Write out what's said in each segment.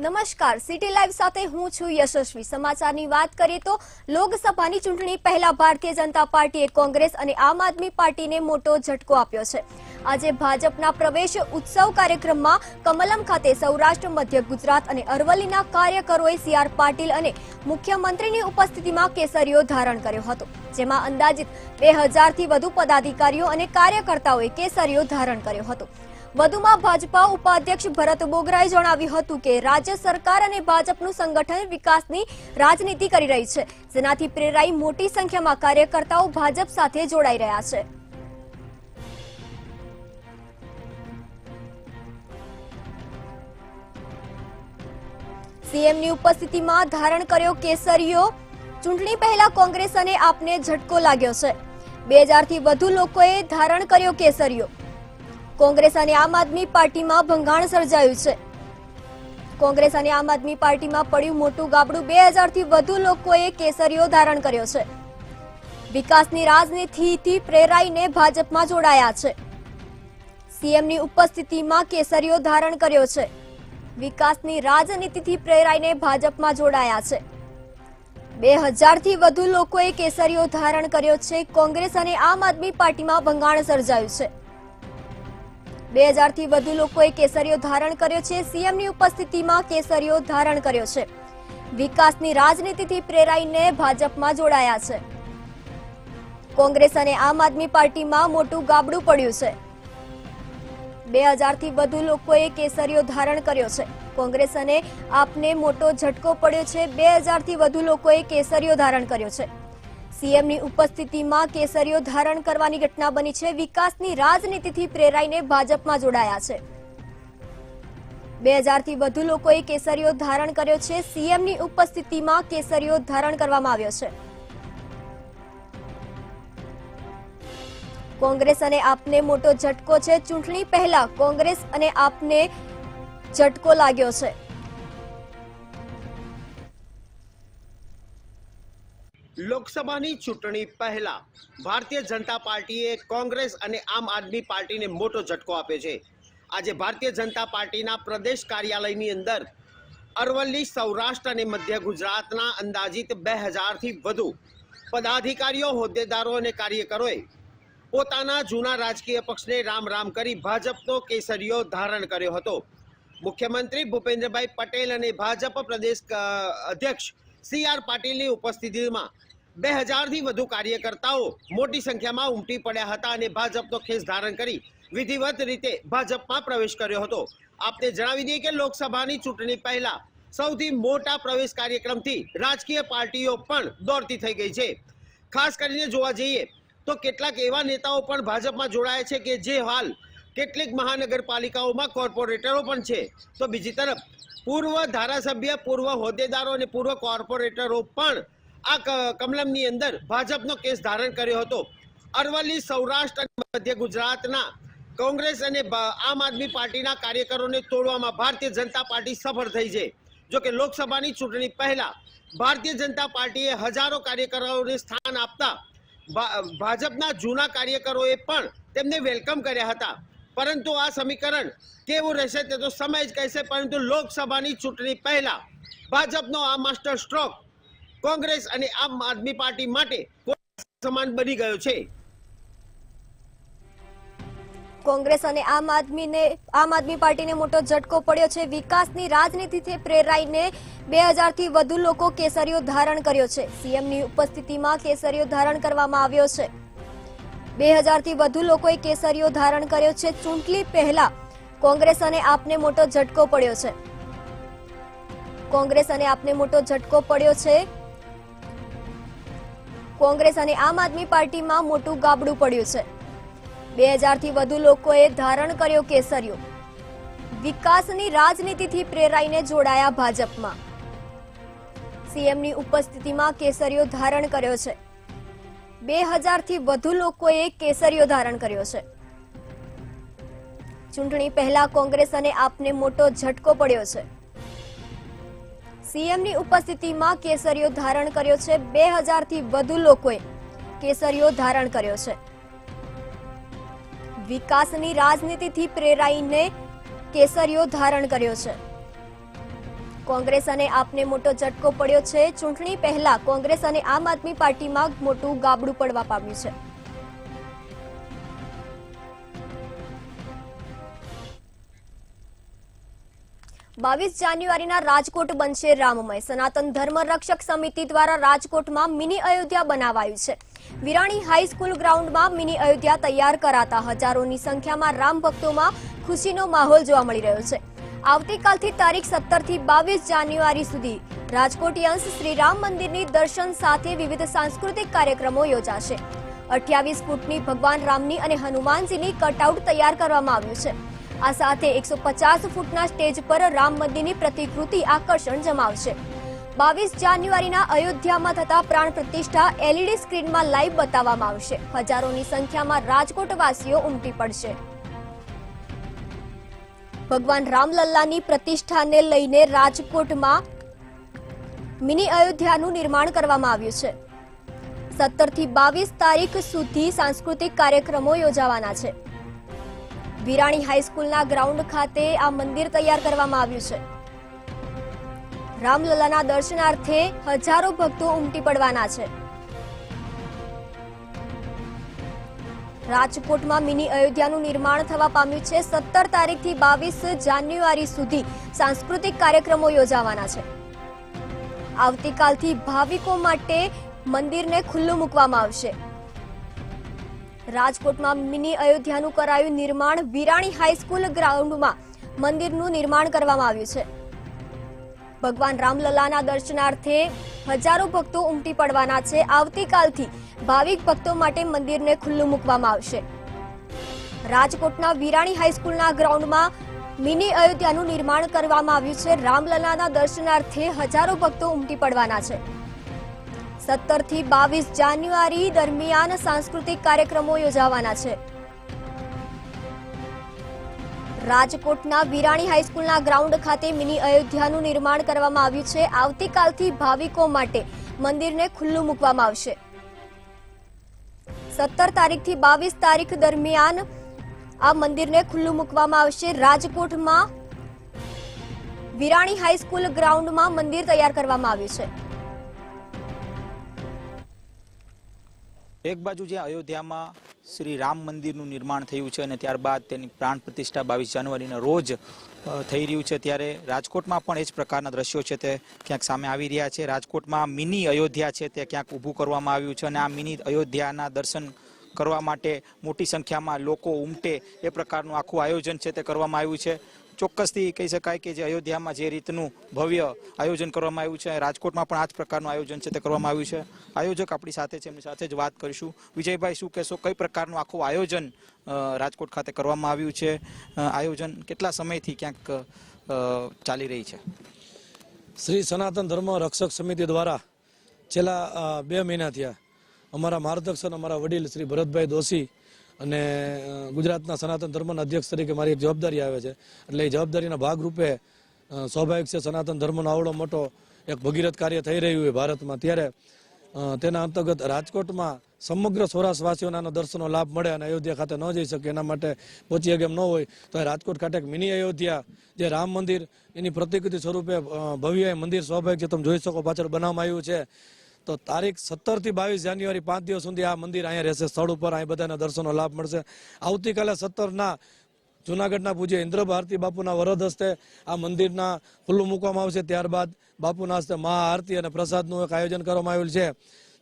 નમસ્કાર, city live સાથે હું છું યશસ્વી। સમાચારની વાત કરીએ તો લોકસભાની ચૂંટણી પહેલા ભારતીય જનતા પાર્ટીએ કોંગ્રેસ અને આમ આદમી પાર્ટીને મોટો ઝટકો આપ્યો છે। આજે ભાજપના પ્રવેશ ઉત્સવ કાર્યક્રમમાં કમલમ ખાતે સૌરાષ્ટ્ર, મધ્ય ગુજરાત અને અરવલ્લીના કાર્યકરોએ સીઆર પાટીલ અને મુખ્યમંત્રીની ઉપસ્થિતિમાં કેસરીઓ ધારણ કર્યો હતો, જેમાં અંદાજિત 2000થી વધુ પદાધિકારીઓ અને કાર્યકર્તાઓએ કેસરીઓ ધારણ કર્યો હતો। વધુમાં ભાજપા ઉપાધ્યક્ષ ભરત બોગરાએ જણાવ્યું હતું કે રાજ્ય સરકાર અને ભાજપનું સંગઠન વિકાસની રાજનીતિ કરી રહી છે, જેનાથી પ્રેરાઈ મોટી સંખ્યામાં કાર્યકર્તાઓ ભાજપ સાથે જોડાઈ રહ્યા છે। સીએમની ઉપસ્થિતિમાં ધારણ કર્યો કેસરીઓ। ચૂંટણી પહેલા કોંગ્રેસ અને આપને ઝટકો લાગ્યો છે। 2000થી વધુ લોકોએ ધારણ કર્યો કેસરીઓ। કોંગ્રેસ અને આમ આદમી પાર્ટીમાં ભંગાણ સર્જાયું છે। કોંગ્રેસ અને આમ આદમી પાર્ટીમાં પડ્યું મોટું ગાબડું। 2000થી વધુ લોકોએ કેસરીઓ ધારણ કર્યો છે। વિકાસની રાજનીતિથી પ્રેરાઈને ભાજપમાં જોડાયા છે। સીએમની ઉપસ્થિતિમાં કેસરીઓ ધારણ કર્યો છે। વિકાસની રાજનીતિથી પ્રેરાઈને ભાજપમાં જોડાયા છે। 2000થી વધુ લોકોએ કેસરીઓ ધારણ કર્યો છે। કોંગ્રેસ અને આમ આદમી પાર્ટીમાં ભંગાણ સર્જાયું છે। 2000થી વધુ લોકોએ કેસરીઓ ધારણ કર્યો છે। સીએમની ઉપસ્થિતિમાં કેસરીઓ ધારણ કર્યો છે। વિકાસની રાજનીતિથી પ્રેરાઈને ભાજપમાં જોડાયા છે। કોંગ્રેસ અને આમ આદમી પાર્ટીમાં મોટું ગાબડું પડ્યું છે। 2000થી વધુ લોકોએ કેસરીઓ ધારણ કર્યો છે। કોંગ્રેસ અને આપને મોટો ઝટકો પડ્યો છે। 2000થી વધુ લોકોએ કેસરીઓ ધારણ કર્યો છે। સીએમની ઉપસ્થિતિમાં કેસરીઓ ધારણ કરવાની ઘટના બની છે। વિકાસની રાજનીતિથી પ્રેરાઈને ભાજપમાં જોડાયા છે। 2000થી વધુ લોકોએ કેસરીઓ ધારણ કર્યો છે। સીએમની ઉપસ્થિતિમાં કેસરીઓ ધારણ કરવામાં આવ્યો છે। કોંગ્રેસ અને આપને મોટો ઝટકો છે। ચૂંટણી પહેલા કોંગ્રેસ અને આપને ઝટકો લાગ્યો છે। લોકસભાની ચૂંટણી પહેલા ભારતીય જનતા પાર્ટીએ કોંગ્રેસ અને આમ આદમી પાર્ટીને મોટો ઝટકો આપ્યો છે। આજે ભારતીય જનતા પાર્ટીના પ્રદેશ કાર્યાલયની અંદર અરવલ્લી, સૌરાષ્ટ્ર અને મધ્ય ગુજરાતના અંદાજિત 2000થી વધુ પદાધિકારીઓ, હોદ્દેદારો અને કાર્યકરોએ પોતાના જૂના રાજકીય પક્ષને રામ કરી ભાજપનો કેસરીઓ ધારણ કર્યો હતો। મુખ્યમંત્રી ભૂપેન્દ્રભાઈ પટેલ અને ભાજપ પ્રદેશ અધ્યક્ષ સીઆર પાટીલની ઉપસ્થિતિમાં 2000થી વધુ કાર્યકર્તાઓ મોટી સંખ્યામાં ઉમટી પડ્યા હતા અને ભાજપનો ખેસ ધારણ કરી વિધિવત રીતે ભાજપમાં પ્રવેશ કર્યો હતો। આપને જણાવી દઈએ કે લોકસભાની ચૂંટણી પહેલા સૌથી મોટા પ્રવેશ કાર્યક્રમથી રાજકીય પાર્ટીઓ પણ દોડતી થઈ ગઈ છે। ખાસ કરીને જોવા જઈએ તો કેટલાક એવા નેતાઓ પણ ભાજપમાં જોડાયા છે કે જે હાલ કેટલીક મહાનગરપાલિકાઓમાં કોર્પોરેટરો પણ છે, તો બીજી તરફ પૂર્વ ધારાસભ્ય, પૂર્વ હોદ્દેદારો અને પૂર્વ કોર્પોરેટરો પણ આ કમલમની અંદર ભાજપનો કેસ ધારણ કર્યો હતો। અરવલ્લી, સૌરાષ્ટ્ર અને મધ્ય ગુજરાતના કોંગ્રેસ અને આમ આદમી પાર્ટીના કાર્યકરોને તોડવામાં ભારતીય જનતા પાર્ટી સફળ થઈ છે। જો કે લોકસભાની ચૂંટણી પહેલા ભારતીય જનતા પાર્ટીએ હજારો કાર્યકરોને સ્થાન આપતા ભાજપના જૂના કાર્યકરોએ પણ તેમને વેલકમ કર્યા હતા, પરંતુ આ સમીકરણ કેવું રહેશે તે તો સમય જ કહેશે। પરંતુ લોકસભાની ચૂંટણી પહેલા ભાજપનો આ માસ્ટર સ્ટ્રોક કોંગ્રેસ અને આમ આદમી પાર્ટી માટે સમાન બની ગયો છે। કોંગ્રેસ અને આમ આદમી પાર્ટીને મોટો ઝટકો પડ્યો છે। વિકાસની રાજનીતિથી પ્રેરાઈને 2000થી વધુ લોકો કેસરીઓ ધારણ કર્યો છે। સીએમની ઉપસ્થિતિમાં કેસરીઓ ધારણ કરવામાં આવ્યો છે। 2000થી વધુ લોકોએ કેસરીઓ ધારણ કર્યો છે। ચૂંટણી પહેલા કોંગ્રેસ અને આપને મોટો ઝટકો પડ્યો છે। કોંગ્રેસ અને આપને મોટો ઝટકો પડ્યો છે। કોંગ્રેસ અને આમ આદમી પાર્ટીમાં મોટું ગાબડું પડ્યું છે। 2000થી વધુ લોકોએ ધારણ કર્યો કેસરીઓ। વિકાસની રાજનીતિથી પ્રેરાઈને જોડાયા ભાજપમાં। સીએમની ઉપસ્થિતિમાં કેસરીઓ ધારણ કર્યો છે। 2000થી વધુ લોકોએ કેસરીઓ ધારણ કર્યો છે। ચૂંટણી પહેલા કોંગ્રેસ અને આપને મોટો ઝટકો પડ્યો છે। સીએમની ઉપસ્થિતિમાં કેસરીઓ ધારણ કર્યો છે। 2000થી વધુ લોકોએ કેસરીઓ ધારણ કર્યો છે। વિકાસની રાજનીતિથી પ્રેરાઈને કેસરીઓ ધારણ કર્યો છે। કોંગ્રેસ અને આપને મોટો ઝટકો પડ્યો છે. ચૂંટણી પહેલા કોંગ્રેસ અને આમ આદમી પાર્ટીમાં મોટું ગાબડું પડવા પામ્યું છે. બાવીસ જાન્યુઆરીના રાજકોટ બનશે રામમય. સનાતન ધર્મ રક્ષક સમિતિ દ્વારા રાજકોટમાં મિની અયોધ્યા બનાવાયું છે. વિરાણી હાઈસ્કૂલ ગ્રાઉન્ડમાં મિની અયોધ્યા તૈયાર કરાતા હજારોની સંખ્યામાં રામ ભક્તોમાં ખુશીનો માહોલ જોવા મળી રહ્યો છે. આવતીકાલથી તારીખ 17 થી 22 જાન્યુઆરી સુધી રાજકોટિયન્સ શ્રી રામ મંદિરની દર્શન સાથે વિવિધ સાંસ્કૃતિક કાર્યક્રમો યોજાશે. 28 ફૂટની ભગવાન રામની અને હનુમાનજીની કટઆઉટ તૈયાર કરવામાં આવ્યું છે. આ સાથે 150 ફૂટના સ્ટેજ પર રામ મંદિરની પ્રતિકૃતિ આકર્ષણ જમાવશે. 22 જાન્યુઆરીના અયોધ્યામાં થતા પ્રાણ પ્રતિષ્ઠા LED સ્ક્રીનમાં લાઈવ બતાવવામાં આવશે. હજારોની સંખ્યામાં રાજકોટવાસીઓ ઉમટી પડશે. ભગવાન રામલલ્લાની પ્રતિષ્ઠાને લઈને રાજકોટમાં મિની અયોધ્યાનું નિર્માણ કરવામાં આવ્યું છે. 17 થી 22 તારીખ સુધી સાંસ્કૃતિક કાર્યક્રમો યોજાવાના છે. વિરાણી હાઈસ્કૂલના ગ્રાઉન્ડ ખાતે આ મંદિર તૈયાર કરવામાં આવ્યું છે. રામલલ્લાના દર્શનાર્થે હજારો ભક્તો ઉમટી પડવાના છે. રાજકોટમાં મિની અયોધ્યાનું નિર્માણ થવા પામ્યું છે. 17 તારીખથી 22 જાન્યુઆરી સુધી સાંસ્કૃતિક કાર્યક્રમો યોજાવાના છે. આવતીકાલથી ભાવિકો માટે મંદિરને ખુલ્લું મૂકવામાં આવશે. રાજકોટમાં મિની અયોધ્યાનું કરાયું નિર્માણ. વિરાણી હાઈસ્કૂલ ગ્રાઉન્ડમાં મંદિરનું નિર્માણ કરવામાં આવ્યું છે. ભગવાન રામલલ્લાના દર્શનાર્થે હજારો ભક્તો ઉમટી પડવાના છે. આવતીકાલથી ભાવિક ભક્તો માટે મંદિરને ખુલ્લું મૂકવામાં આવશે. રાજકોટના વિરાણી હાઈસ્કૂલના ગ્રાઉન્ડમાં મિની અયોધ્યાનું નિર્માણ કરવામાં આવ્યું છે. રામલલ્લાના દર્શનાર્થે હજારો ભક્તો ઉમટી પડવાના છે. 17 થી 22 જાન્યુઆરી દરમિયાન સાંસ્કૃતિક કાર્યક્રમો યોજાવાના છે. રાજકોટના વિરાણી હાઈસ્કૂલના ગ્રાઉન્ડ ખાતે મિની અયોધ્યાનું નિર્માણ કરવામાં આવ્યું છે. આવતીકાલથી ભાવિકો માટે મંદિરને ખુલ્લું મૂકવામાં આવશે. 17 તારીખથી 22 તારીખ દરમિયાન આ મંદિરને ખુલ્લું મૂકવામાં આવશે. રાજકોટમાં વિરાણી હાઈસ્કૂલ ગ્રાઉન્ડમાં મંદિર તૈયાર કરવામાં આવ્યું છે. એક બાજુ જે અયોધ્યામાં શ્રી રામ મંદિરનું નિર્માણ થયું છે અને ત્યારબાદ તેની પ્રાણ પ્રતિષ્ઠા 22 જાન્યુઆરીના રોજ થઈ રહ્યું છે, ત્યારે રાજકોટમાં પણ એ જ પ્રકારના દ્રશ્યો છે તે ક્યાંક સામે આવી રહ્યા છે. રાજકોટમાં મિની અયોધ્યા છે તે ક્યાંક ઊભું કરવામાં આવ્યું છે અને આ મિની અયોધ્યાના દર્શન કરવા માટે મોટી સંખ્યામાં લોકો ઉમટે એ પ્રકારનું આખું આયોજન છે તે કરવામાં આવ્યું છે. ચોક્કસથી કહી શકાય કે જે અયોધ્યામાં જે રીતનું ભવ્ય આયોજન કરવામાં આવ્યું છે, રાજકોટમાં પણ આ જ પ્રકારનું આયોજન છે તે કરવામાં આવ્યું છે. આયોજક આપણી સાથે છે, એમની સાથે જ વાત કરીશું. વિજયભાઈ, શું કહેશો, કઈ પ્રકારનું આખું આયોજન રાજકોટ ખાતે કરવામાં આવ્યું છે? આયોજન કેટલા સમયથી ક્યાંક ચાલી રહી છે? શ્રી સનાતન ધર્મ રક્ષક સમિતિ દ્વારા છેલ્લા 2 મહિના થયા અમારા માર્ગદર્શન અમારા વડીલ શ્રી ભરતભાઈ દોશી અને ગુજરાતના સનાતન ધર્મના અધ્યક્ષ તરીકે મારી એક જવાબદારી આવે છે. એટલે એ જવાબદારીના ભાગરૂપે સ્વાભાવિક છે સનાતન ધર્મનો આવડો મોટો એક ભગીરથ કાર્ય થઈ રહ્યું હોય ભારતમાં, ત્યારે તેના અંતર્ગત રાજકોટમાં સમગ્ર સૌરાષ્ટ્રવાસીઓના દર્શનનો લાભ મળે અને અયોધ્યા ખાતે ન જઈ શકે એના માટે પહોંચી કેમ ન હોય તો રાજકોટ ખાતે એક મિની અયોધ્યા જે રામ મંદિર એની પ્રતિકૃતિ સ્વરૂપે ભવ્ય મંદિર સ્વાભાવિક છે તમે જોઈ શકો પાછળ બનાવવામાં આવ્યું છે. તો તારીખ 17 થી 22 જાન્યુઆરી 5 દિવસ સુધી આ મંદિર અહીંયા રહેશે. સ્થળ ઉપર અહીં બધાના દર્શનનો લાભ મળશે. આવતીકાલે 17ના જૂનાગઢના પૂજ્ય ઇન્દ્ર ભારતી બાપુના વરદ હસ્તે આ મંદિરના ખુલ્લું મૂકવામાં આવશે. ત્યારબાદ બાપુના હસ્તે મહાઆરતી અને પ્રસાદનું એક આયોજન કરવામાં આવેલ છે.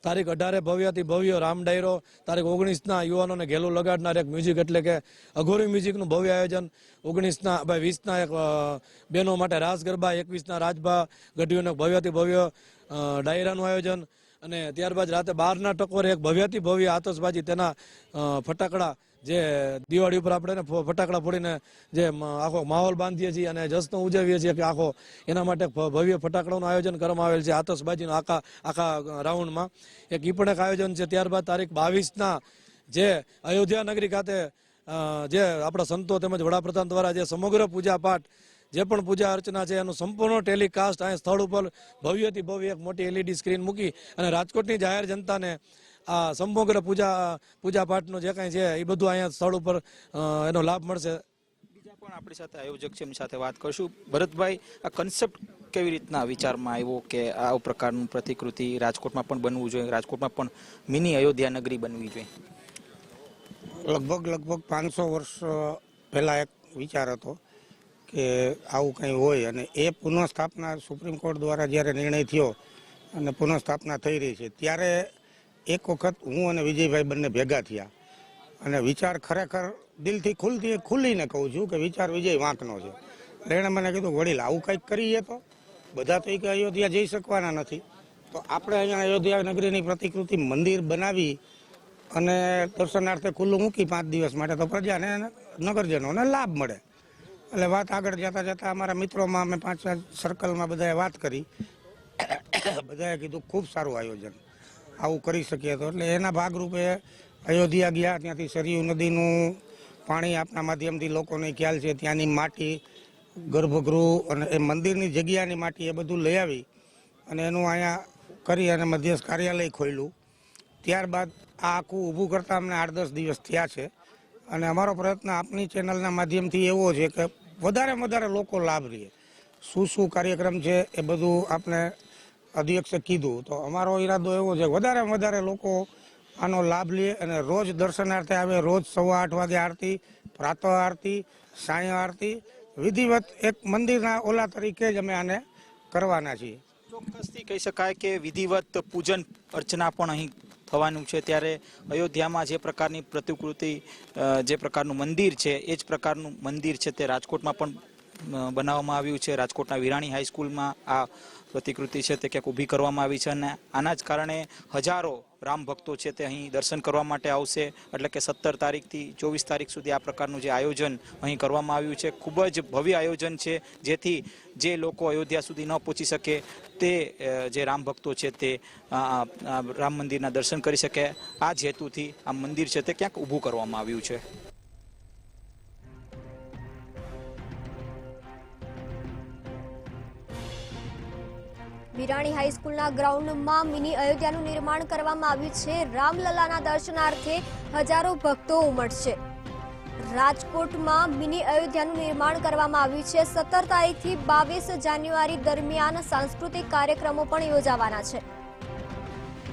તારીખ 18 ભવ્યથી ભવ્ય રામ ડાયરો, તારીખ 19ના યુવાનોને ઘેલું લગાડનાર એક મ્યુઝિક એટલે કે અઘોરી મ્યુઝિકનું ભવ્ય આયોજન, 20ના એક બહેનો માટે રાસ ગરબા, 21ના રાજભા ગઢવીઓને ભવ્યથી ભવ્ય ડાયરાનું આયોજન અને ત્યારબાદ રાતે 12ના ટકોરે એક ભવ્યથી ભવ્ય આતશબાજી તેના ફટાકડા જે દિવાળી ઉપર આપણે ફટાકડા ફોડીને જે આખો માહોલ બાંધીએ છીએ અને જશ્ન ઉજવીએ છીએ કે આખો એના માટે ભવ્ય ફટાકડાનું આયોજન કરવામાં આવેલ છે આતશબાજીનું આખા રાઉન્ડમાં. એક ઈ પણ એક આયોજન છે. ત્યારબાદ તારીખ 22ના જે અયોધ્યા નગરી ખાતે જે આપણા સંતો તેમજ વડાપ્રધાન દ્વારા જે સમગ્ર પૂજા પાઠ જે પણ પૂજા અર્ચના છે એનું સંપૂર્ણ ટેલિકાસ્ટ અહીં સ્થળ ઉપર ભવ્યથી ભવ્ય એક મોટી LED સ્ક્રીન મૂકી અને રાજકોટની જાહેર જનતાને આ સમગ્ર પૂજા પાઠનો જે કાંઈ છે એ બધું અહીંયા સ્થળ ઉપર એનો લાભ મળશે. પણ આપણી સાથે આયોજક છે, એમની સાથે વાત કરશું. ભરતભાઈ, આ કન્સેપ્ટ કેવી રીતના વિચારમાં આવ્યો કે આ પ્રકારનું પ્રતિકૃતિ રાજકોટમાં પણ બનવું જોઈએ, રાજકોટમાં પણ મિની અયોધ્યા નગરી બનવી જોઈએ? લગભગ 500 વર્ષ પહેલા એક વિચાર હતો કે આવું કંઈ હોય, અને એ પુનઃસ્થાપના સુપ્રીમ કોર્ટ દ્વારા જ્યારે નિર્ણય થયો અને પુનઃસ્થાપના થઈ રહી છે, ત્યારે એક વખત હું અને વિજયભાઈ બંને ભેગા થયા અને વિચાર ખરેખર દિલથી ખુલીને કહું છું કે વિચાર વિજય વાંકનો છે. એટલે એણે મને કીધું, વડીલ આવું કંઈક કરીએ તો બધા તો કે અયોધ્યા જઈ શકવાના નથી, તો આપણે અહીંયા અયોધ્યા નગરીની પ્રતિકૃતિ મંદિર બનાવી અને દર્શનાર્થે ખુલ્લું મૂકી 5 દિવસ માટે, તો પ્રજાને નગરજનોને લાભ મળે. એટલે વાત આગળ જતા અમારા મિત્રોમાં અમે 5 સર્કલમાં બધાએ વાત કરી, બધાએ કીધું ખૂબ સારું આયોજન, આવું કરી શકીએ તો. એટલે એના ભાગરૂપે અયોધ્યા ગયા, ત્યાંથી સરયુ નદીનું પાણી આપના માધ્યમથી લોકોને ખ્યાલ છે, ત્યાંની માટી, ગર્ભગૃહ અને એ મંદિરની જગ્યાની માટી એ બધું લઈ આવી અને એનું અહીંયા કરી અને મધ્યસ્થ કાર્યાલય ખોલ્યું. ત્યારબાદ આ આખું ઊભું કરતાં અમને 8-10 દિવસ થયા છે અને અમારો પ્રયત્ન આપની ચેનલના માધ્યમથી એવો છે કે વધારેમાં વધારે લોકો લાભ રહે. શું કાર્યક્રમ છે એ બધું આપણે અધ્યક્ષે કીધું, તો અમારો ઈરાદો એવો છે વધારેમાં વધારે લોકો આનો લાભ લે અને રોજ દર્શનાર્થે આવે. રોજ 8:15 વાગે આરતી, પ્રાતઃ આરતી, સાંય આરતી, વિધિવત એક મંદિરના ઓલા તરીકે જ અમે આને કરવાના છીએ. ચોક્કસથી કહી શકાય કે વિધિવત પૂજન અર્ચના પણ અહીં થવાનું છે. ત્યારે અયોધ્યામાં જે પ્રકારની પ્રતિકૃતિ, જે પ્રકારનું મંદિર છે, એ જ પ્રકારનું મંદિર છે તે રાજકોટમાં પણ બનાવવામાં આવ્યું છે. રાજકોટના વિરાણી હાઈસ્કૂલમાં આ પ્રતિકૃતિ છે તે ક્યાંક ઊભી કરવામાં આવી છે અને આના જ કારણે હજારો રામ ભક્તો છે તે અહીં દર્શન કરવા માટે આવશે. એટલે કે 17 તારીખથી 24 તારીખ સુધી આ પ્રકારનું જે આયોજન અહીં કરવામાં આવ્યું છે, ખૂબ જ ભવ્ય આયોજન છે, જેથી જે લોકો અયોધ્યા સુધી ન પહોંચી શકે તે જે રામ ભક્તો છે તે રામ મંદિરના દર્શન કરી શકે. આ જ હેતુથી આ મંદિર છે તે ક્યાંક ઊભું કરવામાં આવ્યું છે. વિરાણી હાઈસ્કૂલના ગ્રાઉન્ડમાં મિની અયોધ્યાનું નિર્માણ કરવામાં આવ્યું છે. રામલલાના દર્શનાર્થે હજારો ભક્તો ઉમટશે. રાજકોટમાં મિની અયોધ્યાનું નિર્માણ કરવામાં આવ્યું છે. 17 તારીખથી 22 જાન્યુઆરી દરમિયાન સાંસ્કૃતિક કાર્યક્રમો પણ યોજાવાના છે.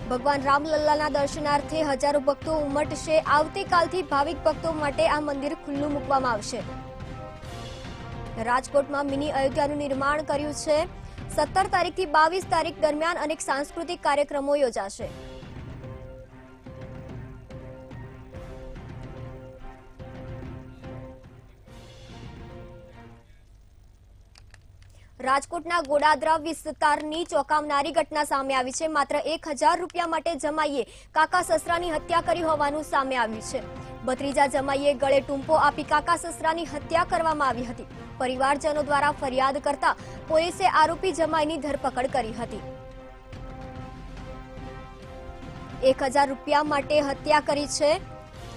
ભગવાન રામલલ્લાના દર્શનાર્થે હજારો ભક્તો ઉમટશે. આવતીકાલથી ભાવિક ભક્તો માટે આ મંદિર ખુલ્લું મૂકવામાં આવશે. રાજકોટમાં મિની અયોધ્યાનું નિર્માણ કર્યું છે. 17 તારીખથી 22 તારીખ દરમિયાન અનેક સાંસ્કૃતિક કાર્યક્રમો યોજાશે. રાજકોટના ગોડાદરા વિસ્તારની ચોંકાવનારી ઘટના સામે આવી છે. માત્ર 1000 રૂપિયા માટે જમાઈએ કાકા સસરાની હત્યા કરી હોવાનું સામે આવ્યું છે. ભત્રીજા જમાઈએ ગળે ટૂંપો આપી કાકા સસરાની હત્યા કરવામાં આવી હતી. પરિવારજનો દ્વારા ફરિયાદ કરતા પોલીસે આરોપી જમાઈની ધરપકડ કરી હતી. 1000 રૂપિયા માટે હત્યા કરી છે.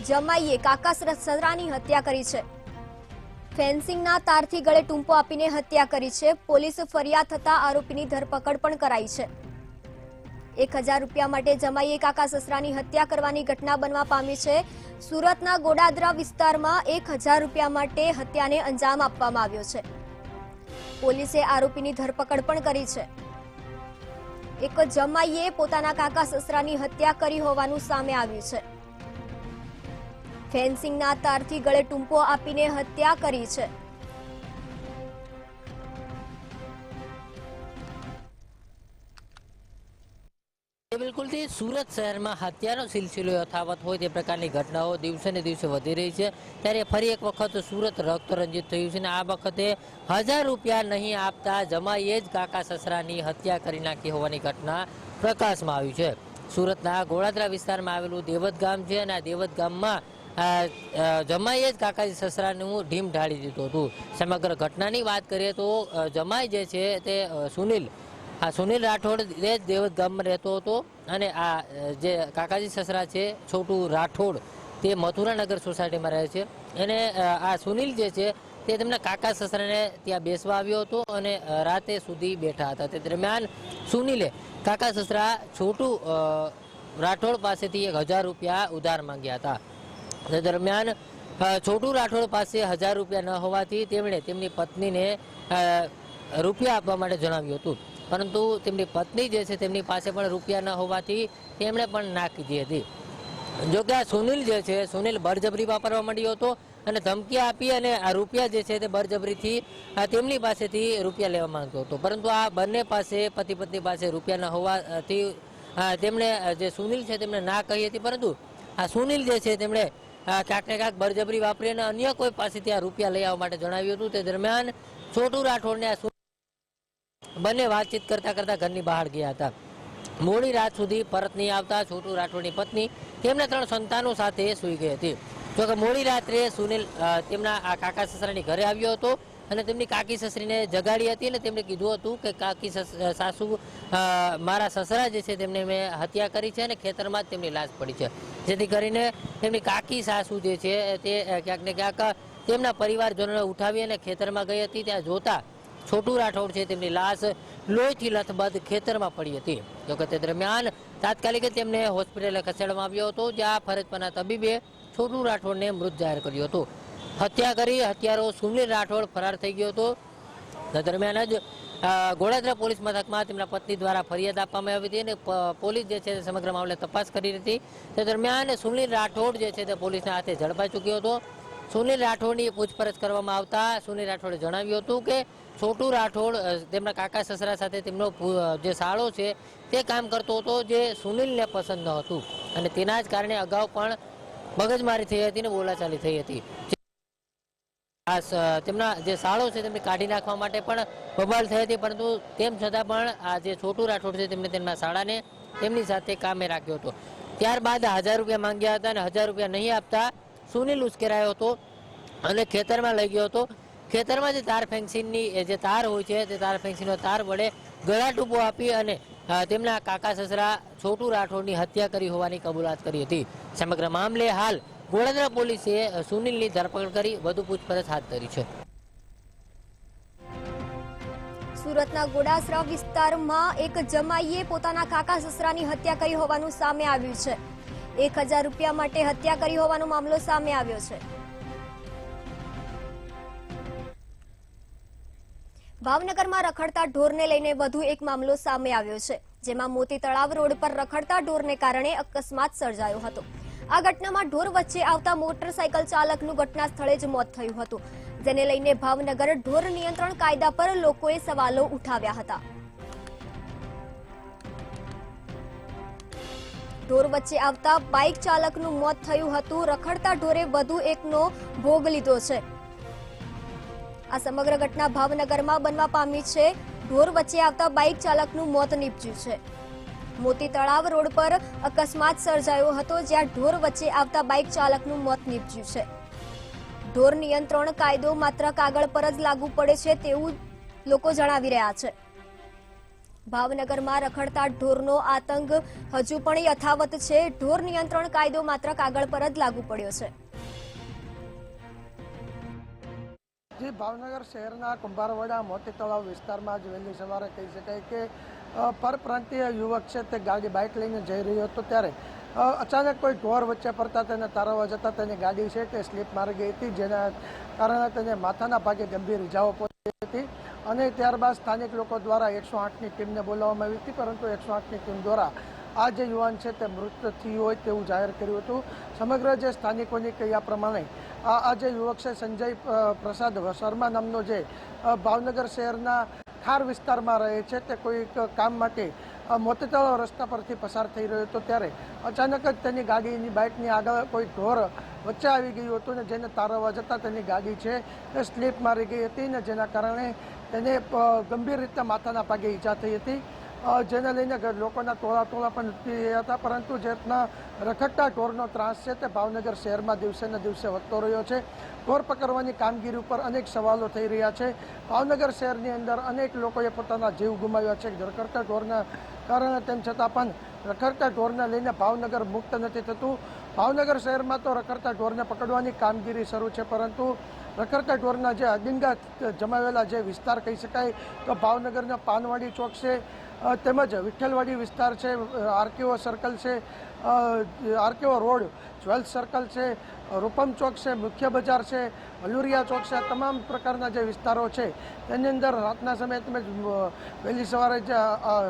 જમાઈએ કાકા સસરાની હત્યા કરી છે. ફેન્સિંગના તારથી ગળે ટૂંપો આપીને હત્યા કરી છે. પોલીસ ફરિયાદ થતા આરોપીની ધરપકડ પણ કરાઈ છે. 1000 રૂપિયા માટે જમાઈએ કાકા સસરાની હત્યા કરવાની ઘટના બનવા પામી છે. સુરતના ગોડાદરા વિસ્તારમાં 1000 રૂપિયા માટે હત્યાને અંજામ આપવામાં આવ્યો છે. પોલીસે આરોપીની ધરપકડ પણ કરી છે. એક જમાઈએ પોતાના કાકા સસરાની હત્યા કરી હોવાનું સામે આવ્યું છે. ફેન્સિંગના તારથી ગળે ટૂંપો આપીને હત્યા કરી છે. બિલકુલથી સુરત શહેરમાં હત્યાનો સિલસિલો યથાવત હોય તે પ્રકારની ઘટનાઓ દિવસે ને દિવસે વધી રહી છે. ત્યારે ફરી એક વખત સુરત રક્તરંજિત થયું છે અને આ વખતે 1000 રૂપિયા નહીં આપતા જમાઈએ જ કાકા સસરાની હત્યા કરી નાખી હોવાની ઘટના પ્રકાશમાં આવી છે. સુરતના ગોળાદરા વિસ્તારમાં આવેલું દેવત ગામ છે અને આ દેવત ગામમાં જમાઈએ જ કાકાજી સસરાનું ઢીમ ઢાળી દીધું હતું. સમગ્ર ઘટનાની વાત કરીએ તો જમાઈ જે છે તે સુનિલ રાઠોડ એ જ દેવત ગામમાં રહેતો હતો અને આ જે કાકાજી સસરા છે છોટુ રાઠોડ તે મથુરાનગર સોસાયટીમાં રહે છે. અને આ સુનિલ જે છે તે તેમના કાકા સસરાને ત્યાં બેસવા આવ્યો હતો અને રાતે સુધી બેઠા હતા. તે દરમિયાન સુનિલે કાકા સસરા છોટુ રાઠોડ પાસેથી 1000 રૂપિયા ઉધાર માંગ્યા હતા. તે દરમિયાન છોટુ રાઠોડ પાસે 1000 રૂપિયા ન હોવાથી તેમણે તેમની પત્નીને રૂપિયા આપવા માટે જણાવ્યું હતું, પરંતુ તેમની પત્ની જે છે તેમની પાસે પણ રૂપિયા ન હોવાથી તેમણે પણ ના કીધી હતી. જોકે આ સુનિલ જે છે, સુનિલ બળજબરી વાપરવા માંડ્યો હતો અને ધમકી આપી અને આ રૂપિયા જે છે તે બળજબરીથી તેમની પાસેથી રૂપિયા લેવા માંગતો હતો. પરંતુ આ બંને પાસે, પતિ પત્ની પાસે રૂપિયા ન હોવાથી તેમણે જે સુનિલ છે તેમણે ના કહી હતી. પરંતુ આ સુનિલ જે છે તેમણે ક્યાંક ને ક્યાંક બળજબરી વાપરી અને અન્ય કોઈ પાસેથી આ રૂપિયા લઈ આવવા માટે જણાવ્યું હતું. તે દરમિયાન છોટુ રાઠોડને આ બંને વાતચીત કરતા કરતા ઘરની બહાર ગયા હતા. મોડી રાત સુધી પરત નહીં આવતા છોટુ રાઠોડની પત્ની તેમના 3 સંતાનો સાથે સૂઈ ગઈ હતી. જોકે મોડી રાત્રે સુનિલ તેમના આ કાકા સસરાની ઘરે આવ્યો હતો અને તેમની કાકી સસરીને જગાડી હતી અને તેમણે કીધું હતું કે કાકી સાસુ, મારા સસરા જે છે તેમને મેં હત્યા કરી છે અને ખેતરમાં જ તેમની લાશ પડી છે. જેથી કરીને તેમની કાકી સાસુ જે છે તે ક્યાંક ને ક્યાંક તેમના પરિવારજનોને ઉઠાવી અને ખેતરમાં ગઈ હતી. ત્યાં જોતા છોટુ રાઠોડ છે તેમની લાશ લોહીથી લથબથ ખેતરમાં પડી હતી. જોકે તે દરમિયાન તાત્કાલિક તેમને હોસ્પિટલે ખસેડવામાં આવ્યો હતો, જ્યાં ફરજ પરના તબીબે છોટુ રાઠોડને મૃત જાહેર કર્યો હતો. હત્યા કરી હત્યારો સુનિલ રાઠોડ ફરાર થઈ ગયો હતો. તે દરમિયાન જ ગોળાદરા પોલીસ મથકમાં તેમના પત્ની દ્વારા ફરિયાદ આપવામાં આવી હતી અને પોલીસ જે છે તે સમગ્ર મામલે તપાસ કરી હતી. તે દરમિયાન સુનિલ રાઠોડ જે છે તે પોલીસના હાથે ઝડપાઈ ચૂક્યો હતો. સુનિલ રાઠોડની પૂછપરછ કરવામાં આવતા સુનિલ રાઠોડે જણાવ્યું હતું કે છોટુ રાઠોડ તેમના કાકા સસરા સાથે તેમનો જે સાળો છે તે કામ કરતો હતો, જે સુનિલને પસંદ ન હતું અને તેના જ કારણે અગાઉ પણ મગજમારી થઈ હતી અને બોલાચાલી થઈ હતી. તેમના જે સાળો છે તેમને કાઢી નાખવા માટે પણ બબાલ થઈ હતી, પરંતુ તેમ છતાં પણ આ જે છોટુ રાઠોડ છે તેમને તેમના સાળાને તેમની સાથે કામે રાખ્યો હતો. ત્યારબાદ 1000 રૂપિયા માંગ્યા હતા અને 1000 રૂપિયા નહીં આપતા સુનિલ ઉશ્કેરાયો હતો અને ખેતરમાં લઈ ગયો હતો. ખેતરમાં જે તાર ફેન્સિંગની જે તાર હોય છે તે તાર ફેન્સિંગનો તાર વડે ગળા ટૂંપો આપી અને તેમના કાકા સસરા છોટુ રાઠોડની હત્યા કરી હોવાની કબૂલાત કરી હતી. સમગ્ર મામલે હાલ ગોળાદરા પોલીસે સુનિલની ધરપકડ કરી વધુ પૂછપરછ હાથ ધરી છે. સુરતના ગોડાસરા વિસ્તારમાં એક જમાઈએ પોતાના કાકા સસરાની હત્યા કરી હોવાનું સામે આવ્યું છે. 1000 રૂપિયા માટે હત્યા કરી હોવાનો મામલો સામે આવ્યો છે. ભાવનગરમાં રખડતા ઢોરને લઈને વધુ એક મામલો સામે આવ્યો છે, જેમાં મોતી તળાવ રોડ પર રખડતા ઢોરને કારણે અકસ્માત સર્જાયો હતો. આ ઘટનામાં ઢોર વચ્ચે આવતા મોટરસાયકલ ચાલકનું ઘટના સ્થળે જ મોત થયું હતું, જેને લઈને ભાવનગર ઢોર નિયંત્રણ કાયદા પર લોકોએ સવાલો ઉઠાવ્યા હતા. ઢોર વચ્ચે આવતા બાઇક ચાલકનું મોત થયું હતું. રખડતા ઢોરે વધુ એકનો ભોગ લીધો છે. આ સમગ્ર ઘટના ભાવનગરમાં બનવા પામી છે. ઢોર વચ્ચે આવતા બાઇક ચાલકનું મોત નીપજ્યું છે. મોતી તળાવ રોડ પર અકસ્માત સર્જાયો હતો, જ્યાં ઢોર વચ્ચે આવતા બાઇક ચાલકનું મોત નીપજ્યું છે. ઢોર નિયંત્રણ કાયદો માત્ર કાગળ પર જ લાગુ પડે છે તેવું લોકો જણાવી રહ્યા છે. ભાવનગરમાં રખડતા ઢોરનો આતંક હજુ પણ યથાવત છે. ઢોર નિયંત્રણ કાયદો માત્ર કાગળ પર જ લાગુ પડ્યો છે. જે ભાવનગર શહેરના કુંભારવાડા મોતી તળાવ વિસ્તારમાં જ વહેલી સવારે કહી શકાય કે પરપ્રાંતીય યુવક છે તે ગાડી બાઇક લઈને જઈ રહ્યો હતો, ત્યારે અચાનક કોઈ ઢોર વચ્ચે પડતા તેને તારવવા જતાં તેની ગાડી છે તે સ્લીપ મારી ગઈ હતી, જેના કારણે તેને માથાના ભાગે ગંભીર ઇજાઓ પહોંચી હતી અને ત્યારબાદ સ્થાનિક લોકો દ્વારા 108ની ટીમને બોલાવવામાં આવી હતી, પરંતુ 108ની ટીમ દ્વારા આ જે યુવાન છે તે મૃત થયું હોય તેવું જાહેર કર્યું હતું. સમગ્ર જે સ્થાનિકોની કહ્યા પ્રમાણે આ જે યુવક છે સંજય પ્રસાદ શર્મા નામનો, જે ભાવનગર શહેરના ખાર વિસ્તારમાં રહે છે, તે કોઈ કામ માટે મોતી તળાવ રસ્તા પરથી પસાર થઈ રહ્યો હતો, ત્યારે અચાનક જ તેની ગાડીની બાઇકની આગળ કોઈ ઢોર વચ્ચે આવી ગયું હતું ને જેને તારવવા જતાં તેની ગાડી છે તે સ્લીપ મારી ગઈ હતી ને જેના કારણે તેને ગંભીર રીતે માથાના ભાગે ઈજા થઈ હતી, જેને લઈને લોકોના ટોળા પણ ઉઠી રહ્યા હતા. પરંતુ જે રીતના રખડતા ઢોરનો ત્રાસ છે તે ભાવનગર શહેરમાં દિવસે ને દિવસે વધતો રહ્યો છે. ઢોર પકડવાની કામગીરી ઉપર અનેક સવાલો થઈ રહ્યા છે. ભાવનગર શહેરની અંદર અનેક લોકોએ પોતાના જીવ ગુમાવ્યા છે રખડતા ઢોરના કારણે. તેમ છતાં પણ રખડતા ઢોરને લઈને ભાવનગર મુક્ત નથી થતું. ભાવનગર શહેરમાં તો રખડતા ઢોરને પકડવાની કામગીરી શરૂ છે, પરંતુ રખડતા ઢોરના જે અડિંગા જમાવેલા જે વિસ્તાર કહી શકાય તો ભાવનગરના પાનવાડી ચોક છે, તેમજ વિઠ્ઠલવાડી વિસ્તાર છે, આરકેઓ સર્કલ છે, આરકેઓ રોડ જ્વેલ્સ સર્કલ છે, રૂપમ ચોક છે, મુખ્ય બજાર છે, હલુરિયા ચોક છે, તમામ પ્રકારના જે વિસ્તારો છે તેની અંદર રાતના સમયે તમે વહેલી સવારે જે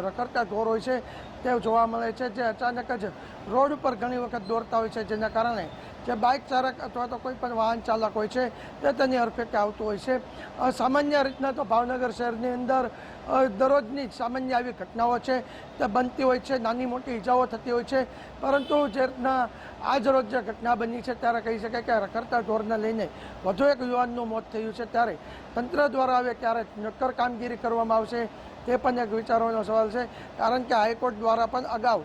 રખડતા ઢોર હોય છે તે જોવા મળે છે, જે અચાનક જ રોડ ઉપર ઘણી વખત દોડતા હોય છે, જેના કારણે જે બાઇક ચાલક અથવા તો કોઈ પણ વાહન ચાલક હોય છે તે તેની હરફેટે આવતું હોય છે. સામાન્ય રીતના તો ભાવનગર શહેરની અંદર દરરોજની સામાન્ય આવી ઘટનાઓ છે તે બનતી હોય છે, નાની મોટી ઈજાઓ થતી હોય છે, પરંતુ જે રીતના આજ રોજ જે ઘટના બની છે ત્યારે કહી શકાય કે રખડતા ઢોરને લઈને વધુ એક યુવાનનું મોત થયું છે. ત્યારે તંત્ર દ્વારા હવે ક્યારે નક્કર કામગીરી કરવામાં આવશે તે પણ એક વિચારવાનો સવાલ છે, કારણ કે હાઈકોર્ટ દ્વારા પણ અગાઉ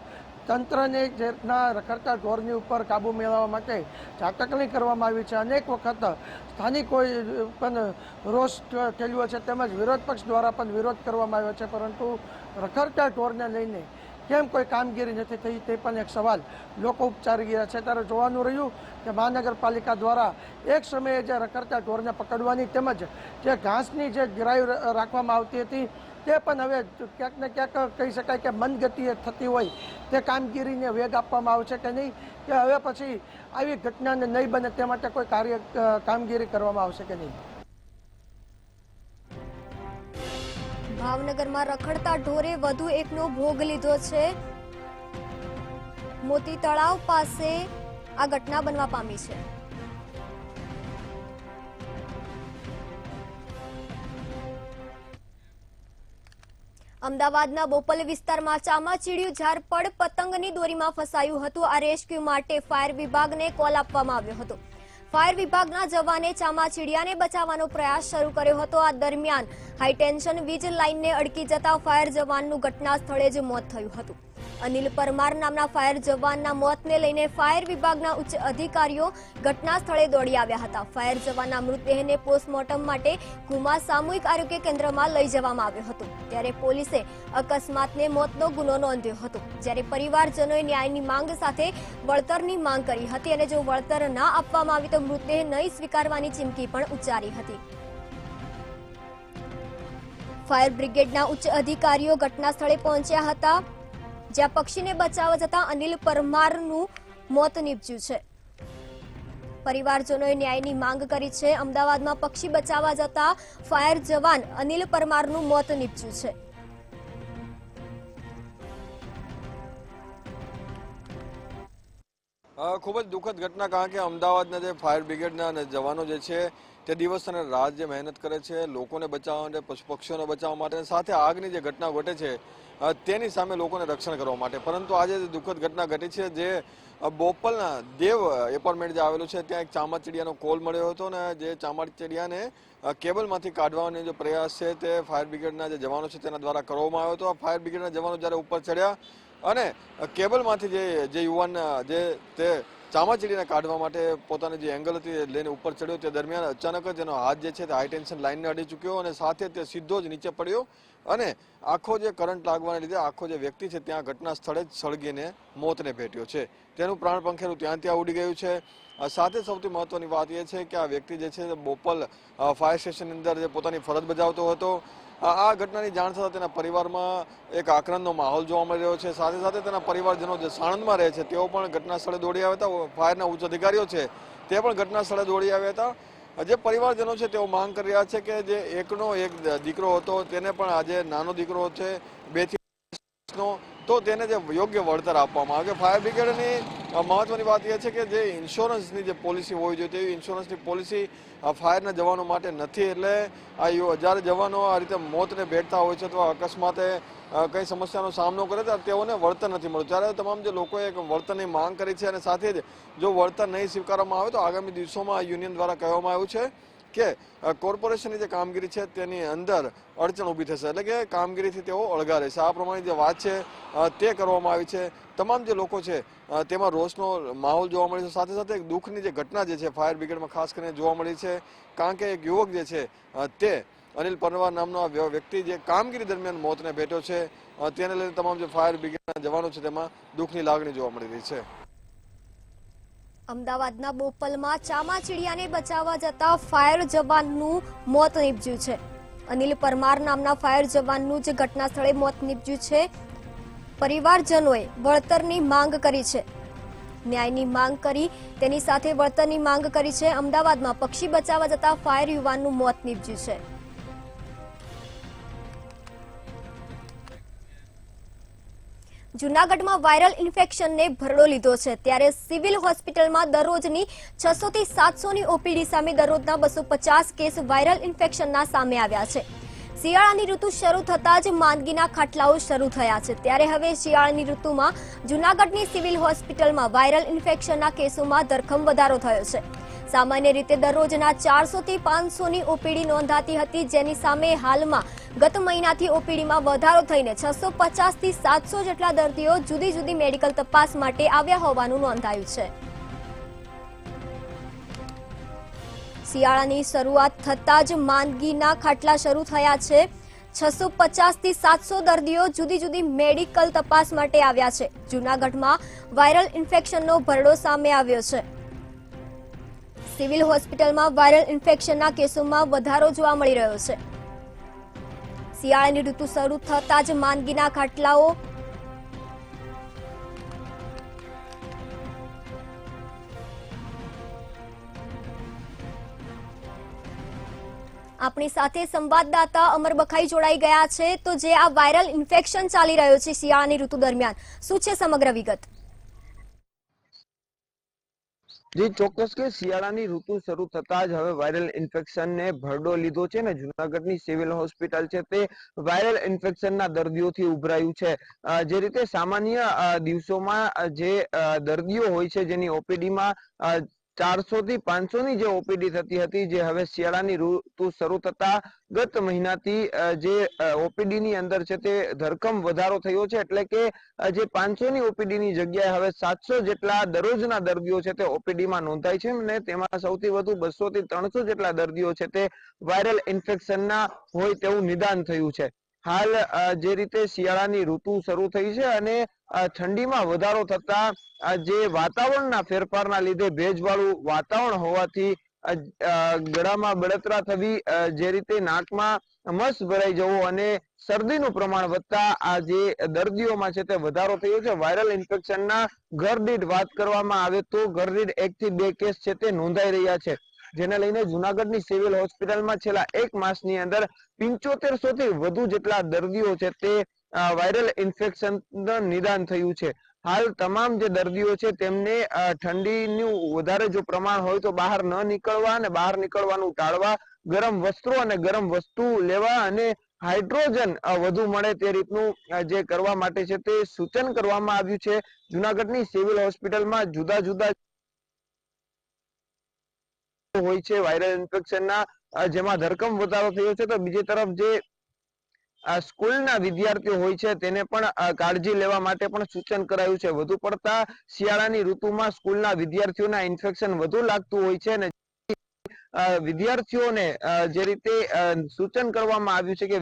તંત્રને જે રીતના રખડતા ઢોરની ઉપર કાબૂ મેળવવા માટે ઝાટકણી કરવામાં આવી છે. અનેક વખત સ્થાનિકોએ પણ રોષ ઠેલ્યો છે, તેમજ વિરોધ પક્ષ દ્વારા પણ વિરોધ કરવામાં આવ્યો છે, પરંતુ રખડતા ઢોરને લઈને કેમ કોઈ કામગીરી નથી થઈ તે પણ એક સવાલ લોકો ઉપચારી ગયા છે. ત્યારે જોવાનું રહ્યું કે મહાનગરપાલિકા દ્વારા એક સમયે જે રખડતા ઢોરને પકડવાની તેમજ જે ઘાસની જે ડ્રાઈવ રાખવામાં આવતી હતી તે પણ હવે ક્યાંક ને ક્યાંક કહી શકાય કે મંદગતિએ થતી હોય તે કામગીરીને વેગ આપવામાં આવશે કે નહીં, કે હવે પછી આવી ઘટનાને નહીં બને તે માટે કોઈ કામગીરી કરવામાં આવશે કે નહીં. ભાવનગરમાં રખડતા ઢોરે વધુ એકનો ભોગ લીધો છે. મોતી તળાવ પાસે આ ઘટના બનવા પામી છે. અમદાવાદના બોપલ વિસ્તારમાં ચામાચીડિયું ઝારપડ પતંગની દોરીમાં ફસાયું હતું. આ રેસ્ક્યુ માટે ફાયર વિભાગને કોલ આપવામાં આવ્યો હતો. ફાયર વિભાગના જવાને ચામાચીડિયાને બચાવવાનો પ્રયાસ શરૂ કર્યો હતો. આ દરમિયાન હાઈટેન્શન વીજ લાઇનને અડકી જતા ફાયર જવાનનું ઘટના સ્થળે જ મોત થયું હતું. અનિલ પરમાર નામના ફાયર જવાનના મોતને લઈને ફાયર વિભાગના ઉચ્ચ અધિકારીઓ ઘટના સ્થળે દોડી આવ્યા હતા. ફાયર જવાનના મૃતદેહને પોસ્ટમોર્ટમ માટે કુમા સામૂહિક આરોગ્ય કેન્દ્રમાં લઈ જવામાં આવ્યો હતો. ત્યારે પોલીસે અકસ્માતને મોતનો ગુનો નોંધ્યો હતો. જ્યારે પરિવારજનોએ ન્યાયની માંગ સાથે વળતરની માંગ કરી હતી અને જો વળતર ના આપવામાં આવે તો મૃતદેહ નહીં સ્વીકારવાની ચીમકી પણ ઉચ્ચારી હતી. ફાયર બ્રિગેડના ઉચ્ચ અધિકારીઓ ઘટના સ્થળે પહોંચ્યા હતા, જ્યાં પક્ષીને બચાવવા જતા અનિલ પરમારનું મોત નીપજ્યું છે. પરિવારજનોએ ન્યાયની માંગ કરી છે. અમદાવાદમાં પક્ષી બચાવવા જતા ફાયર જવાન અનિલ પરમારનું મોત નીપજ્યું છે. ખૂબ જ દુઃખદ ઘટના, કારણ કે અમદાવાદના જે ફાયર બ્રિગેડના જવાનો જે છે તે દિવસ અને રાત જે મહેનત કરે છે લોકોને બચાવવા માટે, પશુ પક્ષીઓને બચાવવા માટે, સાથે આગની જે ઘટના ઘટે છે તેની સામે લોકોને રક્ષણ કરવા માટે. પરંતુ આજે દુઃખદ ઘટના ઘટી છે, જે બોપલના દેવ એપાર્ટમેન્ટ જે આવેલું છે ત્યાં એક ચામાચીડિયાનો કોલ મળ્યો હતો અને જે ચામાચીડિયાને કેબલમાંથી કાઢવાનો જે પ્રયાસ છે તે ફાયર બ્રિગેડના જે જવાનો છે તેના દ્વારા કરવામાં આવ્યો હતો. આ ફાયર બ્રિગેડના જવાનો જ્યારે ઉપર ચડ્યા અને કેબલમાંથી જે યુવાન તે ચામાચીડીને કાઢવા માટે પોતાની જે એંગલ હતી લઈને ઉપર ચડ્યો, તે દરમિયાન અચાનક જ એનો હાથ જે છે તે હાઈ ટેન્શન લાઇનને અડી ચૂક્યો અને સાથે તે સીધો જ નીચે પડ્યો અને આખો જે કરંટ લાગવાને લીધે આખો જે વ્યક્તિ છે ત્યાં ઘટના સ્થળે જ સળગીને મોતને ભેટ્યો છે. તેનું પ્રાણ પંખેરું ત્યાં ઉડી ગયું છે. સાથે સૌથી મહત્વની વાત એ છે કે આ વ્યક્તિ જે છે બોપલ ફાયર સ્ટેશનની અંદર જે પોતાની ફરજ બજાવતો હતો. આ ઘટનાની જાણ થતાં તેના પરિવારમાં એક આક્રંદનો માહોલ જોવા મળી રહ્યો છે. સાથે સાથે તેના પરિવારજનો જે સાણંદમાં રહે છે તેઓ પણ ઘટના સ્થળે દોડી આવ્યા હતા. ફાયરના ઉચ્ચ અધિકારીઓ છે તે પણ ઘટના સ્થળે દોડી આવ્યા હતા. જે પરિવારજનો છે તેઓ માંગ કરી રહ્યા છે કે જે એકનો એક દીકરો હતો તેને પણ આજે નાનો દીકરો છે 2 થી 5 વર્ષનો, તો તેને જે યોગ્ય વળતર આપવામાં આવે. ફાયર બ્રિગેડની મહત્વની વાત એ છે કે જે ઇન્સ્યોરન્સની જે પોલિસી હોવી જોઈએ તેવી ઇન્સ્યોરન્સની પોલિસી ફાયરના જવાનો માટે નથી. એટલે જ્યારે જવાનો આ રીતે મોતને ભેટતા હોય છે અથવા અકસ્માતે કંઈ સમસ્યાનો સામનો કરે ત્યારે તેઓને વળતર નથી મળતું. ત્યારે તમામ જે લોકોએ વળતરની માંગ કરી છે અને સાથે જ જો વળતર નહીં સ્વીકારવામાં આવે તો આગામી દિવસોમાં યુનિયન દ્વારા કહેવામાં આવ્યું છે કે કોર્પોરેશનની જે કામગીરી છે તેની અંદર અડચણ ઊભી થશે, એટલે કે કામગીરીથી તેઓ અળગા રહેશે. આ પ્રમાણે જે વાત છે તે કરવામાં આવી છે. તમામ જે લોકો છે તેમાં રોષનો માહોલ જોવા મળે છે. સાથે સાથે એક દુઃખની જે ઘટના જે છે ફાયર બ્રિગેડમાં ખાસ કરીને જોવા મળી છે, કારણ કે એક યુવક જે છે તે અનિલ પરમાર નામનો વ્યક્તિ જે કામગીરી દરમિયાન મોતને ભેટ્યો છે. તેને લઈને તમામ જે ફાયર બ્રિગેડના જવાનો છે તેમાં દુઃખની લાગણી જોવા મળી રહી છે. અમદાવાદના બોપલમાં ચામાચીડિયાને બચાવવા જતા ફાયર જવાનનું મોત નીપજ્યું છે. અનિલ પરમાર નામના ફાયર જવાનનું જે ઘટના સ્થળે મોત નીપજ્યું છે. પરિવારજનોએ વળતરની માંગ કરી છે. ન્યાયની માંગ કરી તેની સાથે વળતરની માંગ કરી છે. અમદાવાદમાં પક્ષી બચાવવા જતા ફાયર યુવાનનું મોત નીપજ્યું છે. જૂનાગઢમાં વાયરલ ઇન્ફેક્શનને ભરડો લીધો છે, ત્યારે સિવિલ હોસ્પિટલમાં દરરોજની 600 થી 700 ની ઓપીડી સામે દરરોજના 250 કેસ વાયરલ ઇન્ફેક્શનના સામે આવ્યા છે. શિયાળાની ઋતુ શરૂ થતાં જ માંદગીના ખાટલાઓ શરૂ થયા છે, ત્યારે હવે શિયાળાની ઋતુમાં જૂનાગઢની સિવિલ હોસ્પિટલમાં વાયરલ ઇન્ફેક્શનના કેસોમાં ધરખમ વધારો થયો છે. સામાન્ય રીતે દરરોજના 400 થી 500 ની ઓપીડી નોંધાતી હતી, જેની સામે હાલમાં ગત મહિનાથી ઓપીડીમાં વધારો થઈને 650 થી 700 જેટલા દર્દીઓ જુદી જુદી મેડિકલ તપાસ માટે આવ્યા હોવાનું નોંધાયું છે. શિયાળાની શરૂઆત થતાં જ માંદગીના ખાટલા શરૂ થયા છે. 650 થી 700 દર્દીઓ જુદી જુદી મેડિકલ તપાસ માટે આવ્યા છે. જૂનાગઢમાં વાયરલ ઇન્ફેક્શનનો ભરડો સામે આવ્યો છે. સિવિલ હોસ્પિટલમાં વાયરલ ઇન્ફેક્શનના કેસોમાં વધારો જોવા મળી રહ્યો છે. શિયાળાની ઋતુ શરૂ થતાં જ માંદગીના ખાટલાઓ આપણી સાથે સંવાદદાતા અમર બખાઈ જોડાઈ ગયા છે. તો જે આ વાયરલ ઇન્ફેક્શન ચાલી રહ્યો છે શિયાળાની ઋતુ દરમિયાન, શું છે સમગ્ર વિગત? જી ચોક્કસ કે શિયાળાની ઋતુ શરૂ થતા જ હવે વાયરલ ઇન્ફેક્શનને ભરડો લીધો છે ને જૂનાગઢની સિવિલ હોસ્પિટલ છે તે વાયરલ ઇન્ફેક્શનના દર્દીઓથી ઉભરાયું છે. જે રીતે સામાન્ય દિવસોમાં જે દર્દીઓ હોય છે જેની ઓપીડીમાં 400 થી 500 ની જે ઓપીડી થતી હતી, જે હવે શિયાળાની ઋતુ શરૂ થતા ગત મહિનાથી જે ઓપીડી ની અંદર છે તે ધરખમ વધારો થયો છે. એટલે કે જે 500 ની ઓપીડી ની જગ્યાએ હવે 700 જેટલા દરરોજના દર્દીઓ છે તે ઓપીડીમાં નોંધાય છે અને તેમાં સૌથી વધુ 200 થી 300 જેટલા દર્દીઓ છે તે વાયરલ ઇન્ફેક્શનના હોય તેવું નિદાન થયું છે. હાલ જે રીતે શિયાળાની ઋતુ શરૂ થઈ છે અને ઠંડીમાં વધારો થતા જે વાતાવરણના ફેરફારના લીધે ભેજવાળું વાતાવરણ હોવાથી ગળામાં બળતરા થવી, જે રીતે નાકમાં મસ ભરાઈ જવો અને શરદીનું પ્રમાણ વધતા આ જે દર્દીઓમાં છે તે વધારો થયો છે. વાયરલ ઇન્ફેક્શનના ઘરદીઠ વાત કરવામાં આવે તો ઘરદીઠ 1 થી 2 કેસ છે તે નોંધાઈ રહ્યા છે, જેને લઈને જૂનાગઢની સિવિલ હોસ્પિટલમાં છેલ્લા 1 માસની અંદર 7500 થી વધુ જેટલા દર્દીઓ છે તે વાયરલ ઇન્ફેક્શન નિદાન થયું છે. હાલ તમામ જે દર્દીઓ છે તેમને ઠંડીનું વધારે જો પ્રમાણ હોય તો બહાર ન નીકળવા અને બહાર નીકળવાનું ટાળવા, ગરમ વસ્ત્રો અને ગરમ વસ્તુ લેવા અને હાઇડ્રોજન વધુ મળે તે રીતનું જે કરવા માટે છે તે સૂચન કરવામાં આવ્યું છે. જૂનાગઢની સિવિલ હોસ્પિટલમાં જુદા જુદા હોય છે વાયરલ ઇન્ફેક્શનના, જેમાં ધરખમ વધારો થયો છે. તો બીજી તરફ જે સ્કૂલના વિદ્યાર્થીઓ હોય છે તેને પણ કાળજી લેવા માટે પણ સૂચન કરાયું છે. વધુ પડતા શિયાળાની ઋતુમાં સ્કૂલના વિદ્યાર્થીઓના ઇન્ફેક્શન વધુ લાગતું હોય છે અને વિદ્યાર્થીઓને જે રીતે સૂચન કરવામાં આવ્યું છે કે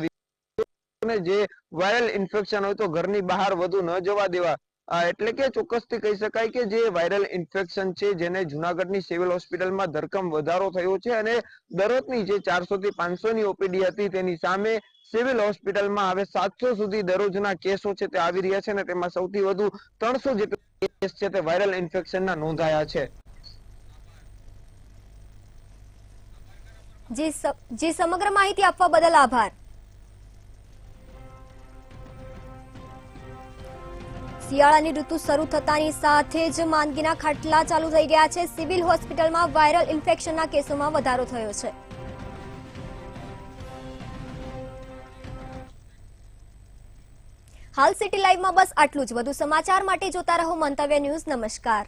જે વાયરલ ઇન્ફેક્શન હોય તો ઘરની બહાર વધુ ન જવા દેવા. એટલે કે ચોક્કસથી કહી શકાય કે જે વાયરલ ઇન્ફેક્શન છે જેને જૂનાગઢની સિવિલ હોસ્પિટલમાં ધરખમ વધારો થયો છે અને દરરોજની જે 400 થી 500 ની ઓપીડી હતી તેની સામે સિવિલ હોસ્પિટલમાં હવે 700 સુધી દરરોજના કેસો છે તે આવી રહ્યા છે અને તેમાં સૌથી વધુ 300 જેટલા કેસ છે તે વાયરલ ઇન્ફેક્શનના નોંધાયા છે. જી સમગ્ર માહિતી આપવા બદલ આભાર. શિયાળાની ઋતુ શરૂ થતાની સાથે જ માંદગીના ખાટલા ચાલુ થઈ ગયા છે. સિવિલ હોસ્પિટલમાં વાયરલ ઇન્ફેક્શનના કેસોમાં વધારો થયો છે. હાલ સિટી લાઈવમાં બસ આટલું જ. વધુ સમાચાર માટે જોતા રહો મંતવ્ય ન્યૂઝ. નમસ્કાર.